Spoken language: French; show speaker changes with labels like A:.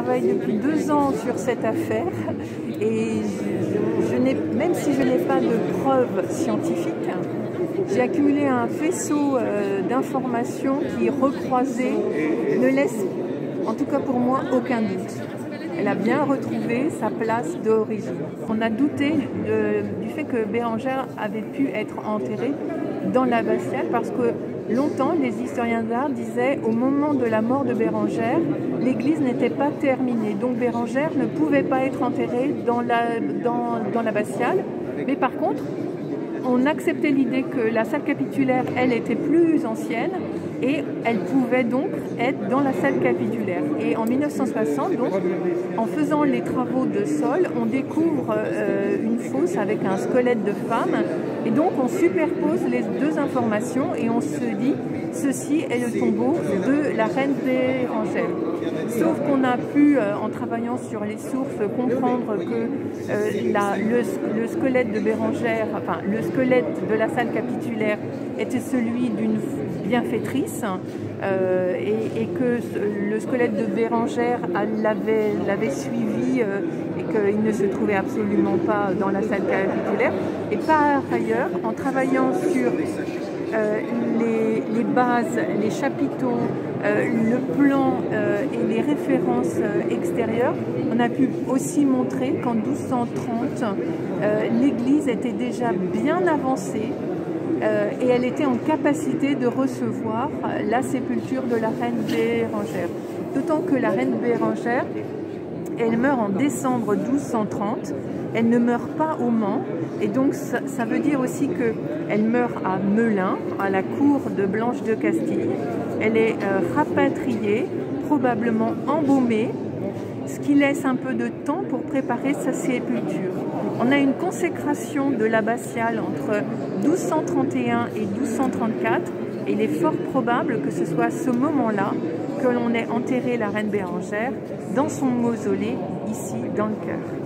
A: travaille depuis 2 ans sur cette affaire et même si je n'ai pas de preuves scientifiques, j'ai accumulé un faisceau d'informations qui, recroisées, ne laisse, en tout cas pour moi, aucun doute. Elle a bien retrouvé sa place d'origine. On a douté du fait que Bérengère avait pu être enterrée dans l'abbatiale parce que longtemps, les historiens d'art disaient au moment de la mort de Bérengère, l'église n'était pas terminée. Donc Bérengère ne pouvait pas être enterrée dans l'abbatiale. Mais par contre, on acceptait l'idée que la salle capitulaire, elle, était plus ancienne et elle pouvait donc être dans la salle capitulaire. Et en 1960, donc, en faisant les travaux de sol, on découvre une fosse avec un squelette de femme. Et donc, on superpose les deux informations et on se dit, ceci est le tombeau de la reine Bérengère. Sauf qu'on a pu, en travaillant sur les sources, comprendre que le squelette de Bérengère, enfin le squelette de la salle capitulaire était celui d'une bienfaitrice et que le squelette de Bérengère l'avait suivi et qu'il ne se trouvait absolument pas dans la salle capitulaire. Et par ailleurs, en travaillant sur les bases, les chapiteaux, le plan et les références extérieures, on a pu aussi montrer qu'en 1230, l'église était déjà bien avancée et elle était en capacité de recevoir la sépulture de la reine Bérengère. D'autant que la reine Bérengère, elle meurt en décembre 1230, elle ne meurt pas au Mans, et donc ça veut dire aussi qu'elle meurt à Melun, à la cour de Blanche de Castille. Elle est rapatriée, probablement embaumée, ce qui laisse un peu de temps pour préparer sa sépulture. On a une consécration de l'abbatiale entre 1231 et 1234, et il est fort probable que ce soit à ce moment-là que l'on ait enterré la reine Bérengère dans son mausolée, ici dans le chœur.